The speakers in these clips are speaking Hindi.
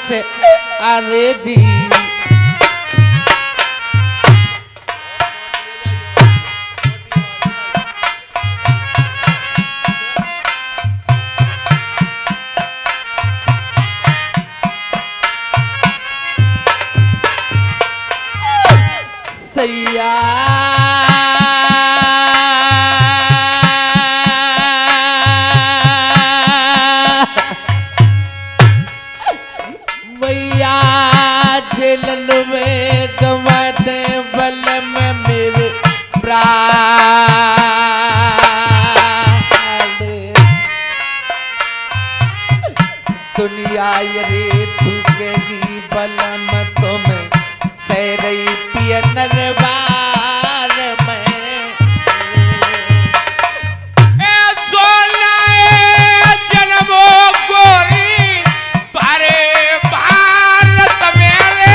से अरे जी सैया मैया जेल में गवा दे बल में मेरे प्राण दुनिया रे थूकेगी बल में तुम्हें सैरई पिय नरवार में ए सोना जन्मो गोरी भरे भारत मेरे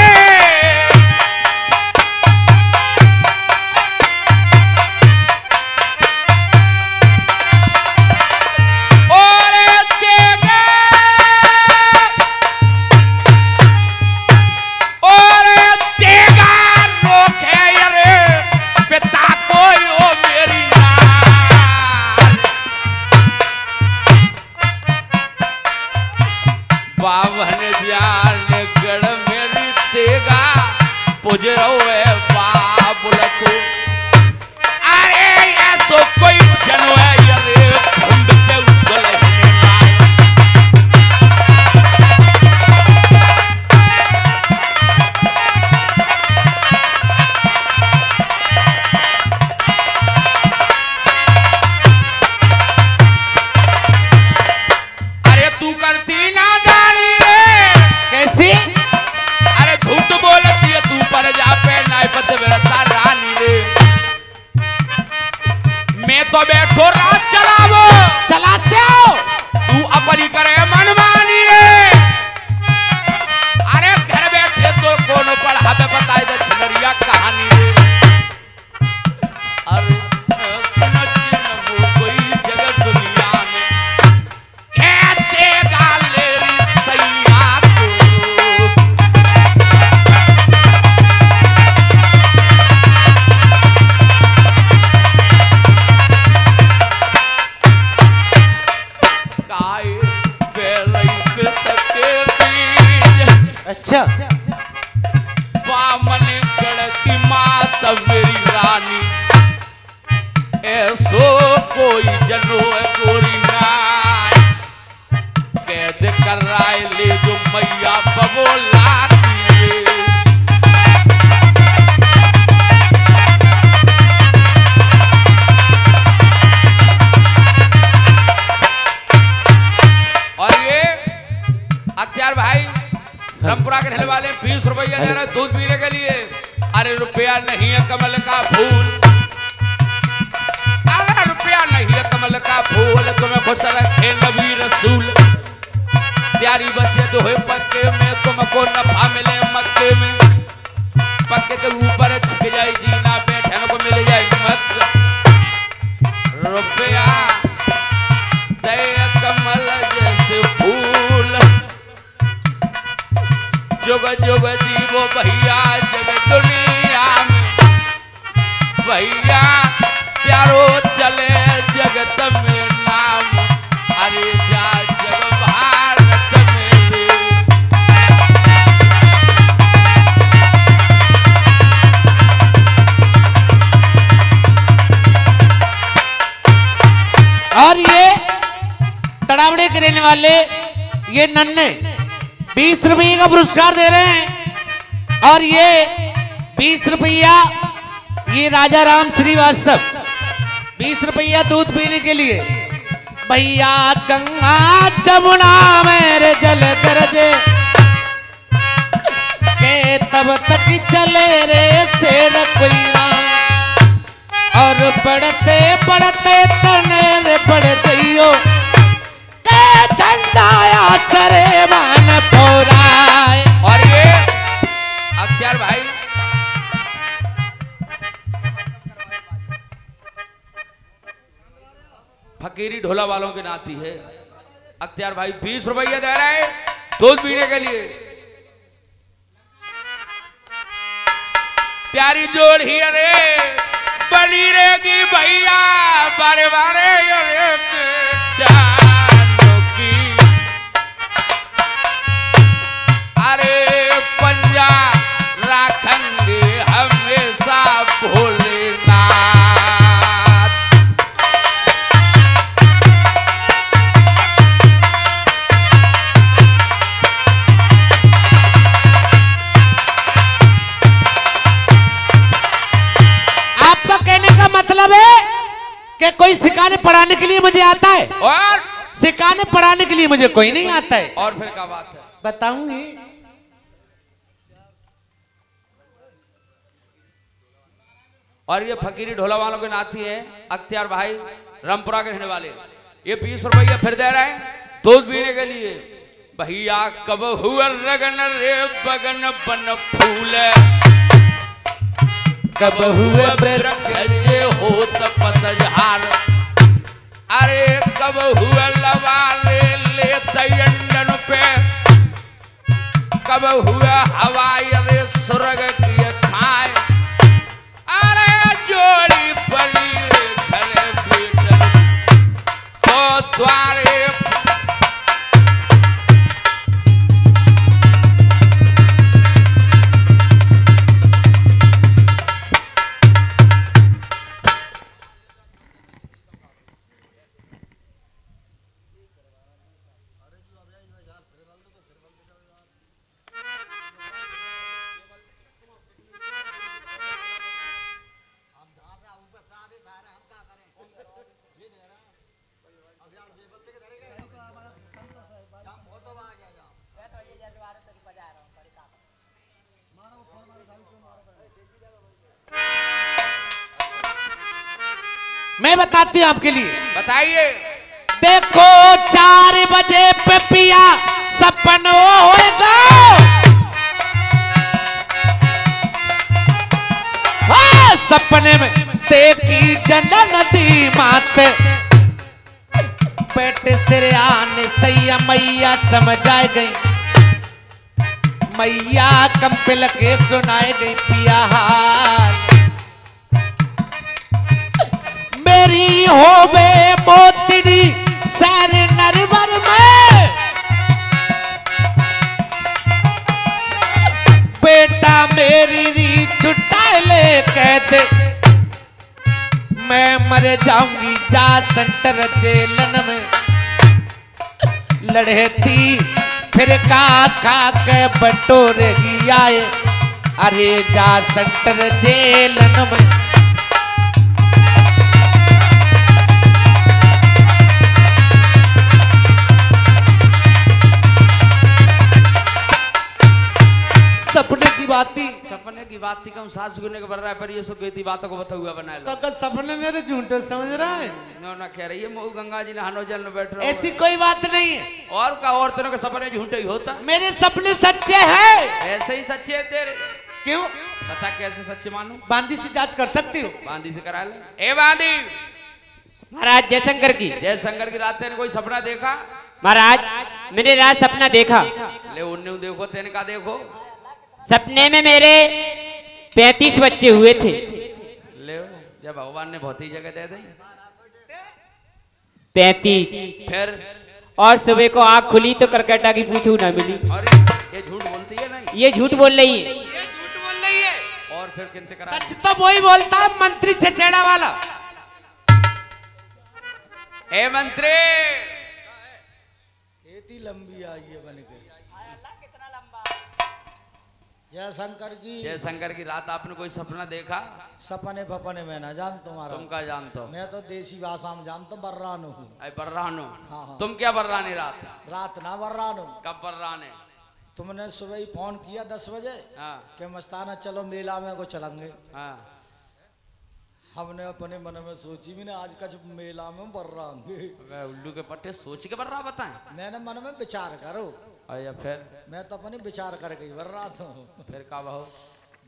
और तेगा और तेगा रोके रे पिता कोई ओ मेरी नार बावन जान गढ़ मेरी तेगा पुजरो है बाबुल को अरे ऐसो कोई जनो है रे भुंड पे उगल हिने लाए अरे तू करती ना जानी रे कैसी अरे झूठ बोलती है तू पर जा पे नाइपत विरता रानी रे मैं तो बैठो रात चलावो चलाते हो तू अपनी करे मनमानी रे अरे घर बैठे तो कौन पढ़ा पे बताए दे छिनरिया कहानी रे अरे समझ न वो कोई जगह दुनिया में कहते गाले री सैया को काए बेलई पे सके बीज अच्छा बामन गढ़ की मात मेरी रानी ऐसो कोई जनो है गोरी नाय कैद कर राय ले जो मैया बबोलाती रे और ये अख्तियार भाई रामपुरा के रहने वाले 20 रुपया दे रहे हैं दूध पीने के लिए अरे रुपया नहीं है कमल का फूल अरे रुपया नहीं है कमल का फूल तुम्हें खुश रखे नबी रसूल प्यारी बसे तो है पक्के में तुमको नफा मिले मक्के में पक्के के ऊपर छिप जाए जीना बैठने को मिल जाए मत रुपया दे कमल जैसे फूल जुग जुग जीवो भैया जग दुनिया में भैया प्यारो चले जगत में नाम अरे जा जग भारत में रे और ये तड़ावड़े करने वाले ये नन्हे 20 रुपये का पुरस्कार दे रहे हैं और ये 20 रुपया ये राजा राम श्रीवास्तव 20 रुपया दूध पीने के लिए भैया गंगा जमुना मेरे जल गरजे के तब तक चले रे शेर कोई और बढ़ते बढ़ते तने बढ़ गईयो के झंडाया करे मान पोराए और ये अख्तियार भाई फकीरी ढोला वालों की नाती है। अख्तियार भाई 20 रुपये दे रहे हैं दूध पीने के लिए। प्यारी जोड़ी अरे बनी रहेगी भैया बारे बारे अरे बेटानों की। अरे पंजा राखेंगे हमेशा भोलेनाथ। आपका कहने का मतलब है कि कोई सिखाने पढ़ाने के लिए मुझे आता है और सिखाने पढ़ाने के लिए मुझे कोई नहीं आता है। और फिर क्या बात है बताऊंगी। और ये फकीरी ढोला वालों के नाती है अख्तियार भाई रामपुरा के रहने वाले। ये 20 रुपया फिर दे रहे हैं दूध पीने के लिए। भैया कब हुआ लगन रे बगन बन फूल कब हुए वृक्ष ये होत पतझार। अरे कब हुआ लवाले ले तयंडन पे कब हुआ हवाई अरे स्वर्ग की खाए। अरे जोड़ी बनी रे घरे बेटन तो द्वारे। मैं बताती हूँ आपके लिए। बताइए। देखो 4 बजे पे पिया सपन होएगा। हाँ, सपने में देखी जला नदी मात बेटे तेरे आने सैया मैया समझ आ गई। मैया कंपिल के सुनाए गई पिया हाल। मेरी होवे मोतिनी सैर नरवर में बेटा मेरी री छुट्टा ले कहते मैं मर जाऊंगी जा सेंटर जेलन में। लड़ती फिर का खा के बटोरेगी आए। अरे जा सेंटर जेलन में। सपने की बात थी कम सास गुने के बढ़ रहा है पर ये सो कहती बातों को बता हुआ बना लो। तो सपने मेरे झूठे समझ रहा है। नो ना कह रही है मऊ गंगा जी नहानो जल में बैठ रहा ऐसी कोई बात नहीं है। और का औरतों के सपने झूठे ही होता। मेरे सपने सच्चे हैं। ऐसे ही सच्चे है तेरे। क्यों बता कैसे सच्चे मानू। बांदी से जांच कर सकती हो। बांदी से करा ले। ए बांदी महाराज जयशंकर की। जयशंकर की रात तेने कोई सपना देखा। महाराज मैंने रात सपना देखा। ले उन्ने देखो तेने का देखो। सपने में मेरे 35 बच्चे हुए थे। ले जब भगवान ने बहुत ही जगह दे दी 35। फिर और सुबह को आंख खुली तो करकटा की पूछू ना मिली। अरे ये झूठ बोलती है नहीं। ये झूठ बोल रही है। ये झूठ बोल रही है। और फिर किंतु करा। सच तो वही बोलता है मंत्री छछेड़ा वाला। ए मंत्री इतनी लंबी आई है बन के। जयशंकर की। जयशंकर की रात आपने कोई सपना देखा। सपने फपने में ना जान तुम्हारा। तुम क्या जानते हो। मैं तो देसी भाषा में जानता हूँ बर्रान हूँ। बर्रानो। हाँ, हाँ। तुम क्या बर्रानी रात। रात ना बर्रान हूँ। कब बर्राने। तुमने सुबह ही फोन किया 10 बजे। हाँ। कि मस्ताना चलो मेला में को चलेंगे। हाँ। हमने अपने मन में सोची भी ना आज कच मेला में बर्रान। उल्लू के पट्टे सोच के बर्रा बताएं। मैंने मन में विचार करो। अरे फिर मैं तो अपने विचार करके ही बर्रात हूँ। फिर का बहू।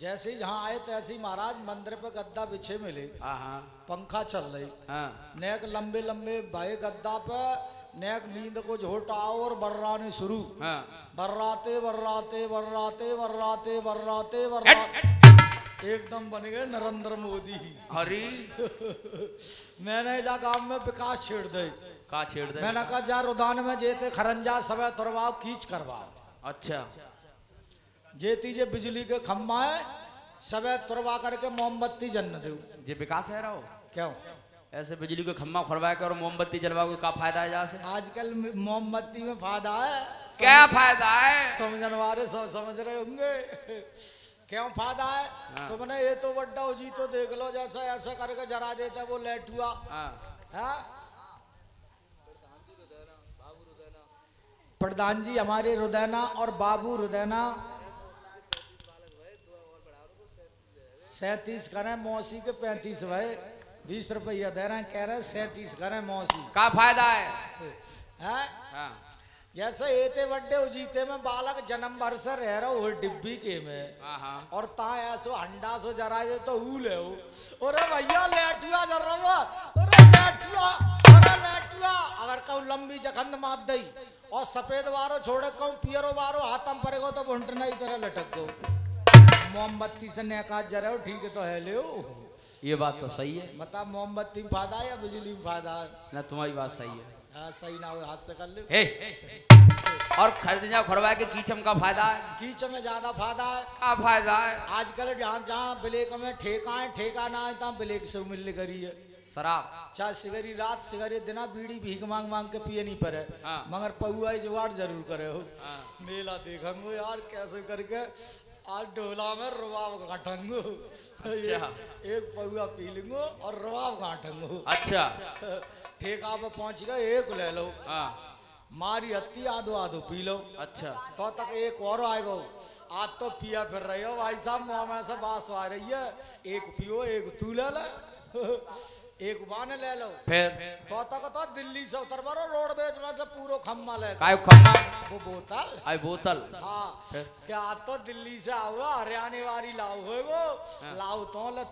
जैसे ही जहाँ आए तैसे ही महाराज मंदिर पे गद्दा बिछे मिले। हाँ। पंखा चल रही। हाँ। नेक लंबे लंबे भाई गद्दा पे नेक नींद को झोटा और बर्राने शुरू। हाँ। बर्राते बर्राते बर्राते बर्राते बर्राते बर्राते एकदम बन गए नरेंद्र मोदी। अरे मैंने जा गांव में विकास छेड़ दे। का छेड़ दे? मैंने कहा जा रुदान में जेते खरंजा सब तुरवाओ कीच करवाओ। अच्छा जेती जे बिजली के खम्मा है सब तुरवा करके मोमबत्ती जन दो। ये विकास है रहो क्यों ऐसे बिजली को खम्मा खुलवा के और मोमबत्ती जलवा के का फायदा है? जहाँ से आजकल मोमबत्ती में फायदा है। क्या फायदा है? समझने वाले सब समझ रहे होंगे क्यों फायदा है। हाँ। तुमने ये तो बड्डा जी तो देख लो जैसा ऐसा करके जरा देता वो लेटुआ है। प्रधान जी हमारे रुदैना और बाबू रुदैना 37 करें मौसी के 35 भाई 20 रुपया दे रहे हैं कह रहे 37 करें मौसी का फायदा है? हाँ? जैसे एते बड्डे उजीते में बालक जन्म भर से रह रहा हो डिब्बी के में और ता ऐसो हंडा सो जरा दे तो ऊ ले अरे भैया लेटुआ जर रहा अरे लेटुआ अगर कहूँ लंबी जखंड माप दई और सफेद वारो छोड़े कहूँ पियरो वारो हाथम पड़ेगो तो भुंटना ही तरह लटक गो। मोमबत्ती से नेकाज जरा ठीक है तो है ले ये बात तो सही है। बता मोमबत्ती में फायदा है या बिजली में फायदा है? ना तुम्हारी बात सही है। हाँ सही ना हो हाथ से कर ले। और खरीदना खुरवा के कीचम का फायदा है? कीच में ज्यादा फायदा है। क्या फायदा है? आजकल जहाँ ब्लैक में ठेका है ठेका ना है तहाँ ब्लैक से मिल करी है शराब चाहे सिगरी रात सिगरे दिना बीड़ी भीख मांग मांग के पिए नहीं पड़े। हाँ। मगर पहुआ जुगाड़ जरूर करे हो। मेला देखंगो यार कैसे करके आज डोला में रुबाब काटंगो। अच्छा। एक पहुआ पी लेंगो और रुबाब काटंगो। अच्छा ठेका पे पहुंच गए एक ले लो मारी हत्ती आधो आधो पी लो। अच्छा तो तक एक और आएगा आज तो पिया फिर रही हो भाई साहब मुँह में से बास आ रही है एक पियो एक तू ले ले एक बाने ले लो फिर तो तक तो दिल्ली से उतर बरो रोडवेज में से पूरो खम्मा ले काय खम्मा वो बोतल आई बोतल हाँ क्या तो दिल्ली से आओ हरियाणा वाली लाओ हो वो लाओ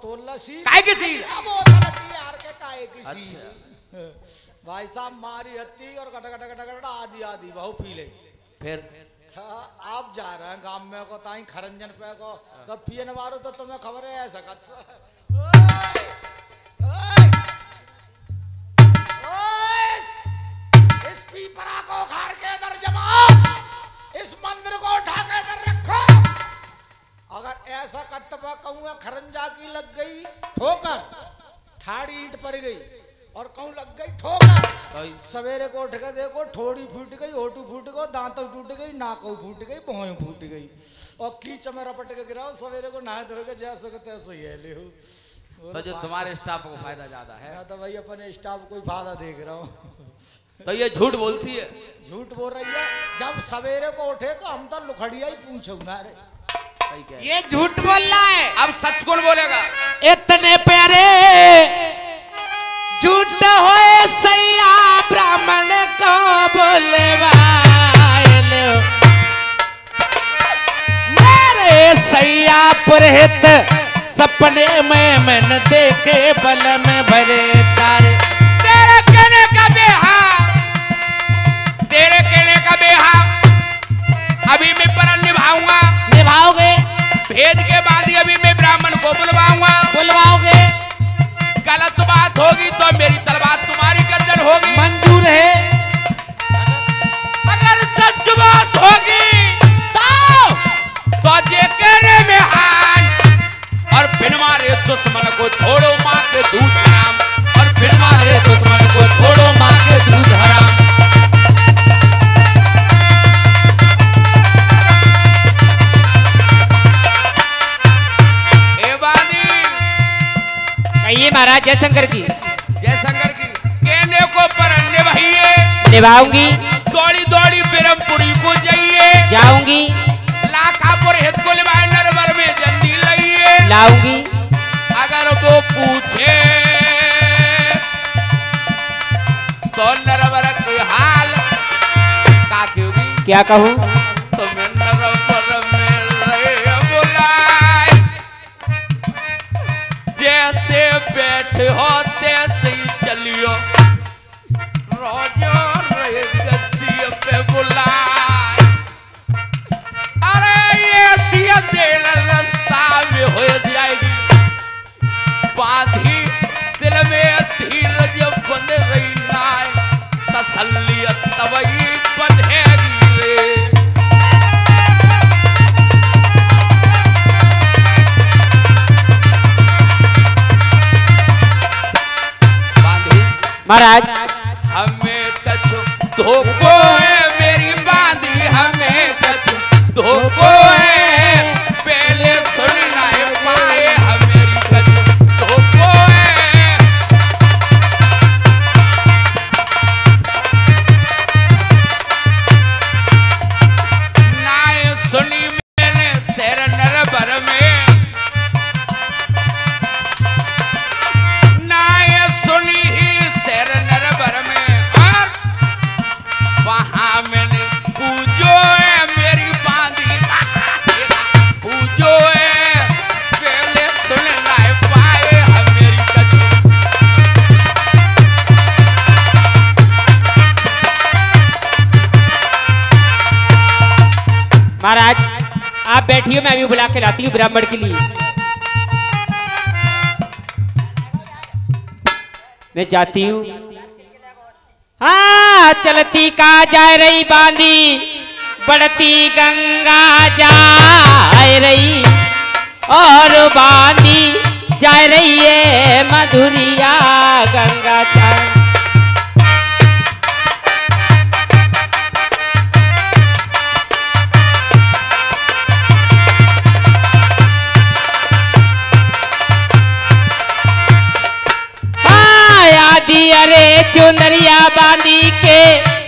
तो लसी काय की सील बोतल की यार के काय की सील भाई साहब मारी हत्ती और कटा कटा कटा कटा आधी आधी बहु पी ले। फिर आप जा रहे हैं गांव में को ताई खरंजन पे को तो पियन वारो तो तुम्हें खबर है ऐसा इस पीपरा को खार के इधर जमाओ इस मंदिर को उठा के इधर रखो। अगर ऐसा कत्तबा कहूँगा खरंजा की लग गई ठोकर ठाड़ी ईंट पड़ गई और कहूँ लग गई ठोकर सवेरे को उठ के देखो ठोड़ी फूट गई होटू फूट गई दांतों टूट गई नाकों फूट गई भौं फूट गई और कीच में रपट के गिराओ सवेरे को नहा धो के जैसे को तैसे ही ले हो। तो जो तुम्हारे स्टाफ को फायदा ज्यादा है तो भाई अपने स्टाफ को फायदा देख रहा हूँ। तो ये झूठ बोलती है। झूठ बोल रही है जब सवेरे को उठे तो हम तो लुखड़िया ही पूछो ना रे ये झूठ बोल रहा है। अब सच कौन बोलेगा? इतने प्यारे झूठ होए सैया ब्राह्मण को बोलवाए मेरे सैया पुरहित सपने में मैंने देखे बल में भरे तारे। तेरे कहने का बेहा तेरे कहने का बेहा अभी मैं परन निभाऊंगा। निभाओगे? भेद के बाद ही अभी मैं ब्राह्मण को बुलवाऊंगा। बुलवाओगे? गलत बात होगी तो मेरी तलवार तुम्हारी गर्दन होगी। मंजूर है? अगर सच बात होगी तो जे कहने में हान और बिन मारे दुश्मन को छोड़ो माँ के दूध हराम और बिन मारे दुश्मन को छोड़ो माँ के दूध हराम। कहिए महाराज जयशंकर की कहने को पर निभाइए निभाऊंगी। दौड़ी दौड़ी बिरमपुरी को जाइए जाऊंगी। लाखापुर हित को लिवाए नरवर में जल्दी लाइए लाऊंगी। अगर वो पूछे तो नरवर के हाल का क्योंगी क्या कहूँ? तो मैं नरवर में रहे बुलाए जैसे बैठे हो तैसे ही चलियो रोजो रे गद्दी पे बुलाए। अरे ये दिया देर रास्ता में हो जाएगी महाराज हमें कछु धोखो है मेरी बांधी हमें कछु धोखो है पहले सुनना है पाए हमेरी कछु धोखो है नाय सुनी मैंने शेर नरबर में नाय सुनी ही शेर नरबर में और वहां मैंने पूजो है मेरी बांधी पूजो है पहले सुनना है पाए हमेरी कछु महाराज आप बैठिए, मैं अभी बुला के लाती हूँ ब्राह्मण के लिए। मैं जाती हूँ। हाँ चलती का जा रही बांधी बढ़ती गंगा जा रही और बांधी जा रही है मधुरिया गंगा जा। अरे चुनरिया बांधी के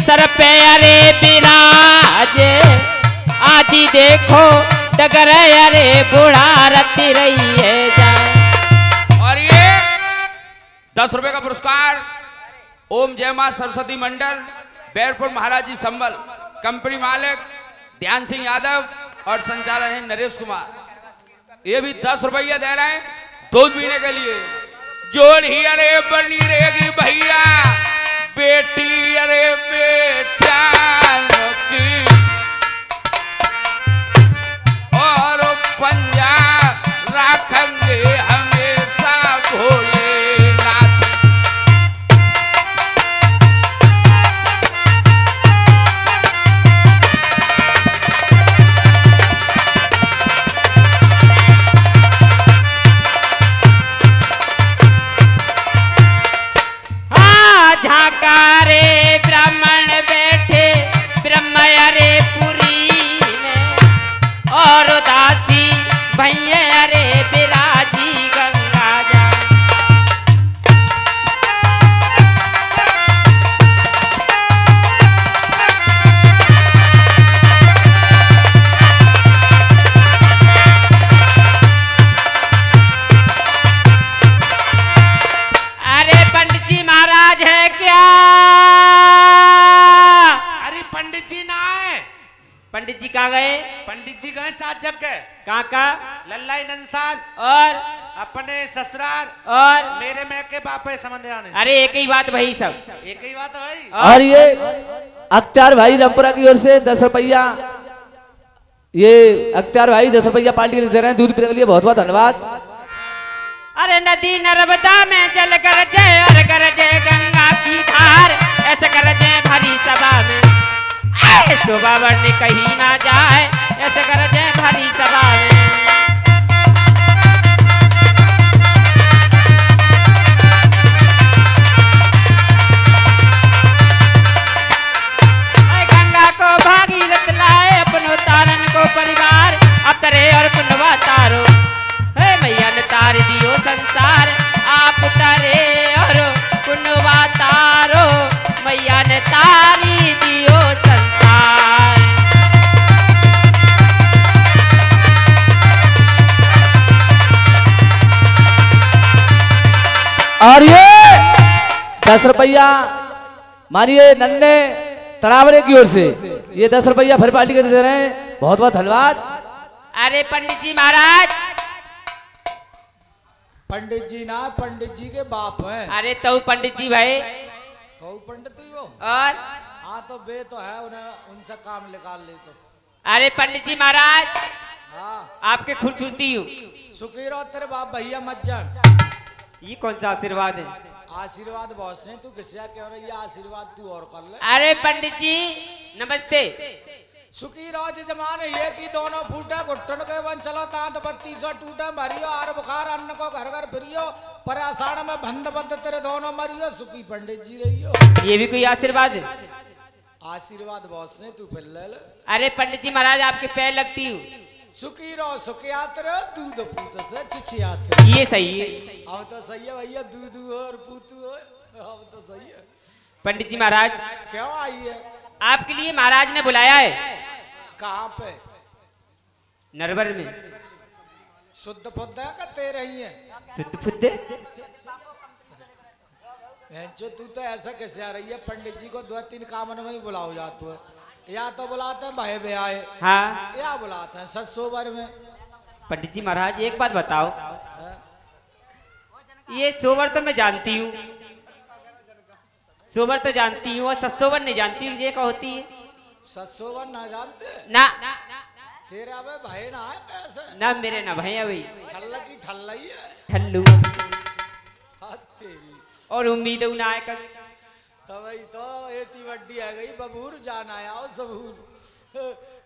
सर पे अरे बिराजे आदि देखो डगर अरे बूढ़ा रती रही है जाए। और ये 10 रुपए का पुरस्कार ओम जय मां सरस्वती मंडल बैरपुर महाराज जी संबल कंपनी मालिक ध्यान सिंह यादव और संचालक है नरेश कुमार। ये भी 10 रुपया दे रहे हैं दूध पीने के लिए। जोड़ी अरे बनी रहेगी भैया बेटी अरे बेटा की और पंजा रखेंगे हमेशा भोलेनाथ। झाकारे ब्राह्मण बैठे ब्रह्म अरे पुरी में और दासी भैया अरे बिराजी गंगा जा। अरे पंडित जी महाराज है क्या? अरे पंडित जी ना है। पंडित जी कहाँ गए? पंडित जी गए चार जगह। कहाँ का? लल्लाई नंसान और अपने ससुराल और मेरे मैं के बापे समझ आने। अरे एक ही बात भाई सब। एक ही बात है भाई। और ये अख्तियार भाई रामपुरा की ओर से 10 रुपया, ये अख्तियार भाई 10 रुपया पार्टी दे रहे हैं दूध पीने के लिए। बहुत बहुत धन्यवाद। अरे नदी नर्मदा में जल गरजे और गरजे गंगा की धार ऐसे गरजे भरी सभा में शोभा बढ़ने कहीं ना जाए ऐसे गरजे भरी सभा में। गंगा को भागीरथ लाए अपनो तारन को परिवार अब तरे और पुनवा तारो है मैया ने तार दियो संसार आप तारे और पुनवा तारो मैया ने तारी दियो संसार। और ये 10 रुपया मानिए नन्हे तड़ावड़े की ओर से ये 10 रुपया फिर पार्टी के दे रहे हैं। बहुत बहुत धन्यवाद। अरे पंडित जी महाराज। पंडित जी ना पंडित जी के बाप है। अरे तो पंडित जी भाई तो पंडित ही हो। और हाँ तो बे तो है उन्हें उनसे काम निकाल ले तो। अरे पंडित जी महाराज हाँ आपके खुद छूती हूँ। सुखी रहो तेरे बाप भैया मत जान। ये कौन सा आशीर्वाद है? आशीर्वाद बहुत से तू किसी कह रही है आशीर्वाद तू और कर ले। अरे पंडित जी नमस्ते। सुखी राज जमाने ये की दोनों फूटे घुट्टन के वन चलो तांत बत्ती सौ टूटे मरियो आर बुखार अन्न को घर घर फिरियो पर आषाढ़ में बंद बंद तेरे दोनों मरियो सुखी पंडित जी रहियो। ये भी कोई आशीर्वाद है? आशीर्वाद बहुत से तू फिर ले ले। अरे पंडित जी महाराज आपके पैर लगती हूँ। सुखी रहो सुखियात रहो दूध पूत से चिचियात रहो। ये सही है। अब तो सही है भैया दूध हो और पूतू हो अब तो सही है। पंडित जी महाराज क्यों आई है? आपके लिए महाराज ने बुलाया है। कहाँ पे? नरवर में। शुद्ध फुद्ध है का तेरे ही है? शुद्ध फुद्ध। जो तू तो ऐसा कैसे आ रही है? पंडित जी को 2-3 कामन में ही बुलाओ जाते है, या तो बुलाते हैं भाई बे आए, हाँ, या बुलाते हैं सत्सोबर में। पंडित जी महाराज एक बात बताओ, है? ये सोवर तो मैं जानती हूँ, सोवर तो जानती हूँ, और सत्सोवर नहीं जानती हूँ, ये क्या होती है? सत्सोबर ना जानते ना तेरे अब भाई ना है कैसे? ना मेरे ना भैया भाई ठल्ला की ठल्ला ही है। ठल्लू हाथ तेरी और उम्मीद ना है कस। तो भाई तो एती वड्डी आ गई बबूर जाना आओ सबूर।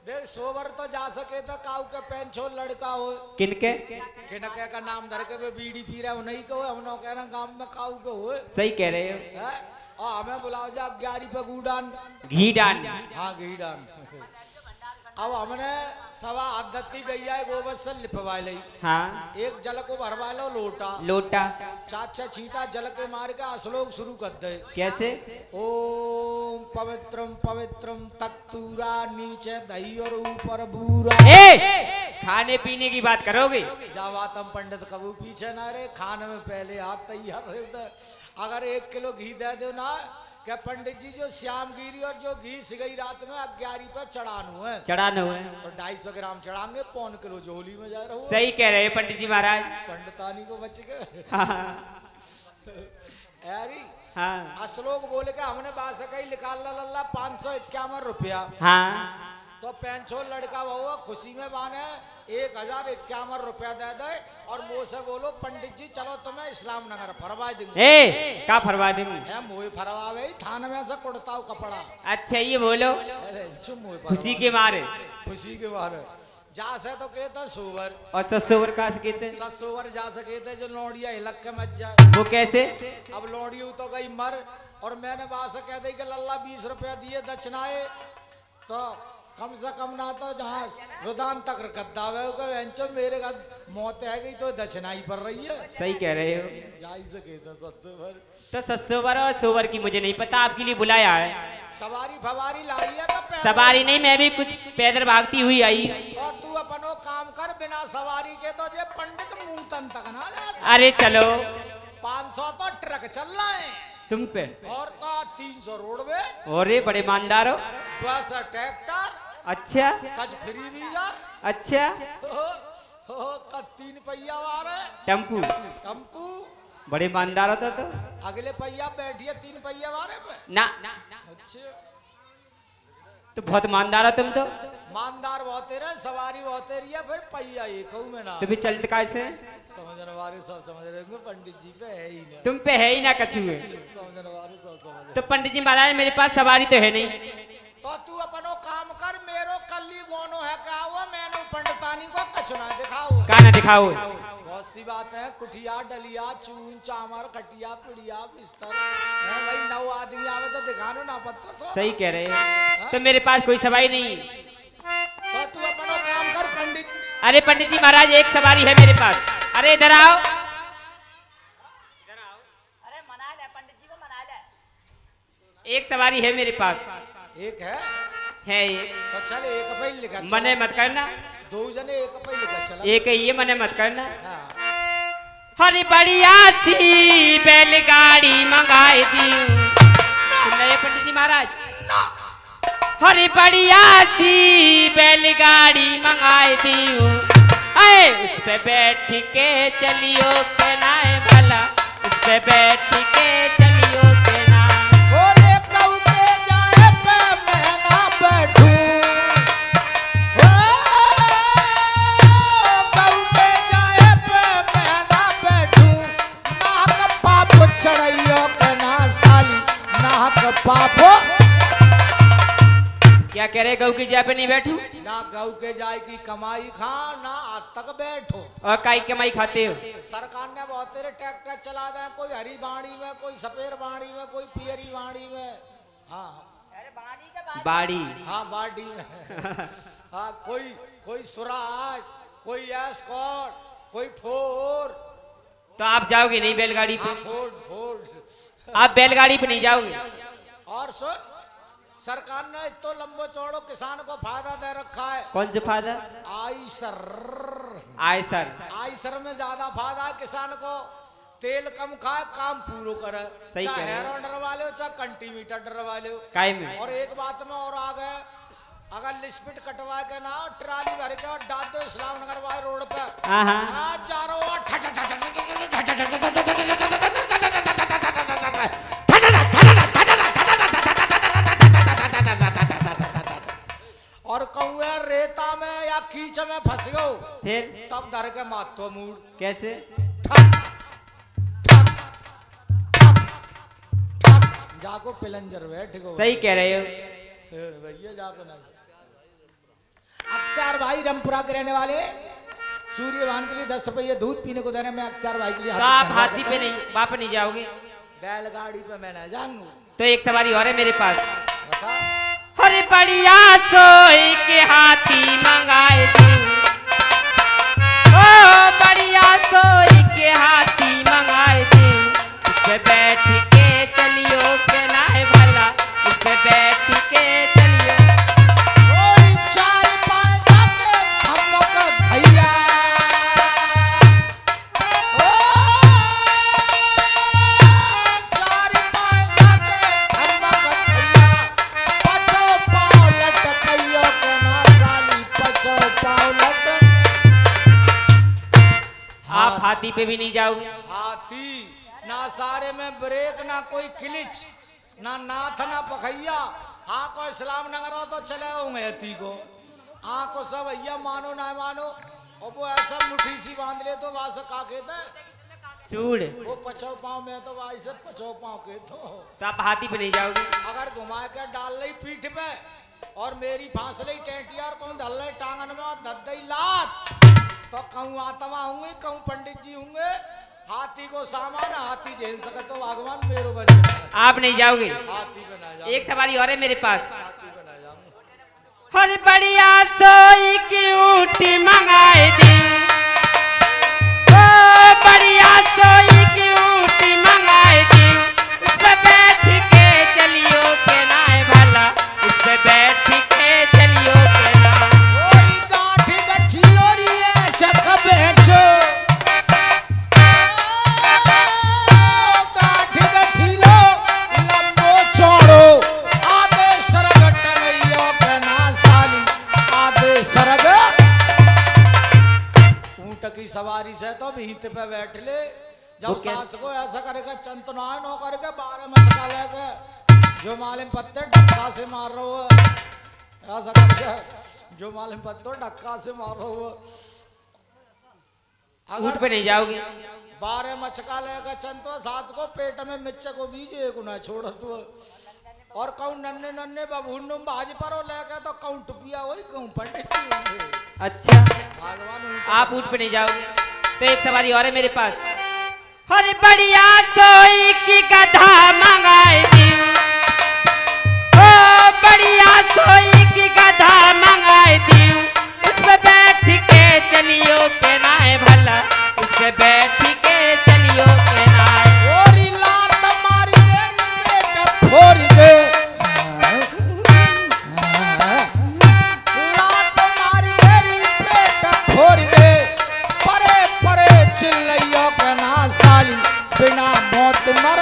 देख सोवर तो जा सके तो काऊ के पेंछो लड़का हो किनके किनके का नाम धर के बीड़ी पी रहे हो नहीं कहो हम नो कहना गांव में काऊ के हो सही कह रहे हो। है? और हमें बुलाओ जा 11 पे गुडान घी डान। हाँ घी डान। अब हमने सवा आदती गैया गोबर से लिपवा ली। हाँ, एक जल को भरवा लो लोटा लोटा 4-6 छींटा जल के मार के असलोक शुरू कर दे। कैसे? ओम पवित्रम पवित्रम तक्तूरा नीचे दही और ऊपर बूरा। ए, खाने पीने की बात करोगे? जावा तम पंडित कबू पीछे ना रे खाने में पहले हाथ तैयार रहे। अगर 1 किलो घी दे दो ना क्या पंडित जी जो श्याम गिरी और जो घी सिगई रात में 11 पे चढ़ानु है चढ़ाना हुआ तो 250 ग्राम चढ़ाएंगे 1.25 किलो झोली में जा रहा हूँ। सही कह रहे हैं पंडित जी महाराज। पंडितानी को बच गए। हाँ, यारी हाँ, असलोक बोले के हमने बासकई निकाल ला 551 रुपया। हाँ, तो पेंछो लड़का बहुआ खुशी में माने 1051 रुपया दे दे और मुँह से बोलो पंडित जी चलो तुम्हें इस्लाम नगर फरवा देंगे। ए, क्या फरवा देंगे? है मुँह फरवावे थाने में से कुड़ता हूँ कपड़ा। अच्छा ये बोलो अरे चुप मुँह खुशी के मारे। खुशी के मारे जा से तो कहते सोवर और ससुर कहाँ से कहते? ससुवर जा सके थे जो लौड़िया हिलक के मच जाए। वो कैसे? अब लौड़ी तो गई मर और मैंने वहां से कह दी कि लल्ला 20 रुपया दिए दक्षिणाए तो कम से कम ना तो जहाँ रुदान तक गद्दा मेरे का मौत है गई तो दक्षिणाई पड़ रही है। सही कह रहे हो। जा ही सके था सत्सोवर तो ससुर और सोवर की मुझे नहीं पता, आपके लिए बुलाया है। सवारी फवारी लाई है तो सवारी नहीं, मैं भी कुछ पैदल भागती हुई आई। तो तू अपनो काम कर बिना सवारी के तो जे पंडित मुंह तन तक ना जाता। अरे चलो 500 तो ट्रक चल रहा है तुम पे और का 300 रोड में और ये बड़े ईमानदार हो। 10 ट्रैक्टर अच्छा कज फ्री वीजर अच्छा, का 3 पहिया वाले टेम्पू टम्पू बड़े ईमानदार होता तो अगले पहिया बैठिए 3 पहिया वाले पे। ना अच्छा तो बहुत ईमानदार हो तुम तो। मानदार बहुत रहे सवारी बहुत रही है फिर पहिया एक में ना तुम्हें चलते कैसे? समझने वाले सब समझ रहे होंगे पंडित जी पे है ही ना। तुम पे है ही ना कछु है। समझने वाले सब समझ। तो पंडित जी महाराज मेरे पास सवारी तो है नहीं। तो तू अपनो काम कर मेरो कल्ली गोनो है क्या हुआ मैंने पंडितानी को कछु ना दिखाओ। कहा ना दिखाओ? बहुत सी बात है कुटिया डलिया चून चामर कटिया पिड़िया बिस्तर है भाई 9 आदमी आवे तो दिखानो ना पत्ता। सही कह रहे हैं। तो मेरे पास कोई सवारी नहीं। तो तू अपनो काम कर पंडित। अरे पंडित जी महाराज एक सवारी है मेरे पास। अरे इधर आओ। अरे मना ले पंडित जी को मना ले। एक सवारी है मेरे पास। एक है ये तो चल एक पे ही लिखा मने मत करना। 2 जने एक पे ही लिखा चला। एक ही ये मने मत करना। हाँ। हरी बढ़िया सी बैलगाड़ी मंगाई दी। सुन रहे पंडित जी महाराज? हरी बढ़िया सी बैलगाड़ी मंगाई दी। अरे उस पे बैठ के चलियो के नाय भला, उस पे बैठ के चलियो के नाय। बोले कऊ के जाए पे मैं ना बैठूं। कऊ के जाए पे मैं ना बैठूं। नाक पाप चढ़ाइयो के ना साली नाक पाप। क्या क्या कह रहे गऊ की जाय पे नहीं बैठू? ना गऊ के जाय की कमाई खा ना आज तक बैठो। और काई कमाई खाते हो? सरकार ने बहुत तेरे ट्रैक्टर चला दे, कोई हरी बाड़ी में, कोई सफेद बाड़ी में, कोई पियरी बाड़ी में। हाँ बाड़ी, हाँ बाड़ी में। हाँ कोई स्वराज, कोई एस्कॉर्ट, कोई फोर्ड। तो आप जाओगे नहीं बैलगाड़ी पे? हाँ फोर्ड। आप बैलगाड़ी पे नहीं जाओगे? और सुन, सरकार ने तो लंबो चौड़ो किसान को फायदा दे रखा है। कौन से फायदा? आयसर में ज्यादा फायदा है किसान को। तेल कम खाए, काम पूरा करे, सही चाहे कह रहे हो। हेरोन डरवा लो चाहे कंटीमीटर डरवा लो। काय में? और एक बात में और आ गए, अगर लिस्पिट कटवा के ना ट्राली भर के और डाल दो इस्लाम नगर वाले रोड पे, हाँ चारों और कौए रेता में या कीच में फंस गो, फिर तब धर के मातो मूड कैसे? जाको पिलंजर बैठ गो। सही कह रहे हो भैया जाको ना। अख्तियार भाई रमपुरा के रहने वाले, सूर्यवान के लिए 10 रुपये दूध पीने को देने में अख्तियार भाई के लिए। तो आप हाथी पे नहीं, वहां पे नहीं जाओगे? बैलगाड़ी पे मैं ना जाऊंगा। तो एक सवारी और है मेरे पास। बता। अरे बढ़िया सोई के हाथी मंगाए तू, ओ बढ़िया सोई के हाथी मंगाए तू, इस पे बैठ के चलियो के ना है भला, इस पे बैठ के चलियो। ओई चार पाए जाके हम लोग भैया, चार पाए जाके हम लोग भैया, पचो पाँव लटकइयो के ना साली, पचो पाँव लट। आप हाथी पे भी नहीं जाओगे? हाथी ना सारे में ब्रेक, ना कोई क्लिच, ना नाथ ना पखैया। हाँ को इस्लाम नगर हो तो चले होंगे हाथी को। हाँ को सब भैया मानो ना मानो, और वो ऐसा मुट्ठी सी बांध ले तो वहां से का कहते सूढ़। वो पचो पाँव में तो वहां से पचो पाँव के तो आप हाथी पे नहीं जाओगे? अगर घुमा के डाल ली पीठ पे और मेरी फांस ली टेंटियार को धल ली टांगन में और धद्दई लात, तो कहूँ आत्मा होंगे, कहूँ पंडित जी होंगे। हाथी को सामान हाथी झेल सके तो भगवान मेरो बन। आप नहीं जाओगे? हाथी पे ना जाऊं। एक सवारी और है मेरे पास। हाथी पे ना जाऊं। हर बढ़िया सोई की ऊँटी मंगाए दी, ओ बढ़िया सोई की ऊँटी मंगाए दी, उस पे बैठ के चलियो के ना है भला, उस पे बैठ के चलियो के ना। ओरी गाठी गठी लोरी है चक बेचो, गाठी गठी लो लंबो चौड़ो, आधे सरग टंगइयो के ना साली, आधे सरग। ऊंट की सवारी से तो भीत पे बैठ ले, जब सास को ऐसा करेगा चंतनाय नो करके 12 मचका लेके जो मालिम पत्ते डक्का से मार रहा हो, ऐसा करके जो मालिम पत्ते डक्का से मार रहा हो। ऊँट पे नहीं जाओगे? 12 मचका लेके चंतो सास को पेट में मिर्च को बीज एक ना छोड़ तू। और कहूँ नन्हे नन्हे बबून बाज पर लेके तो कहूँ टुपिया वही कहूँ पंडित जी होंगे। अच्छा, भगवान आप ऊँट पे नहीं जाओगे? तो एक सवारी और है मेरे पास। हर बढ़िया सोई की गधा मंगाए दी, ओ बढ़िया सोई की गधा मंगाए दी, उस पे बैठ के चलियो के ना है भला, उस पे बैठ के चलियो के ना है। ओरी लात मारी दे पेट फोड़ दे, लात मारी दे पेट फोड़ दे, परे परे चिल्लइयो के ना साली, बिना मौत मर।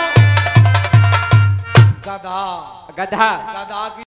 गधा गधा गधा की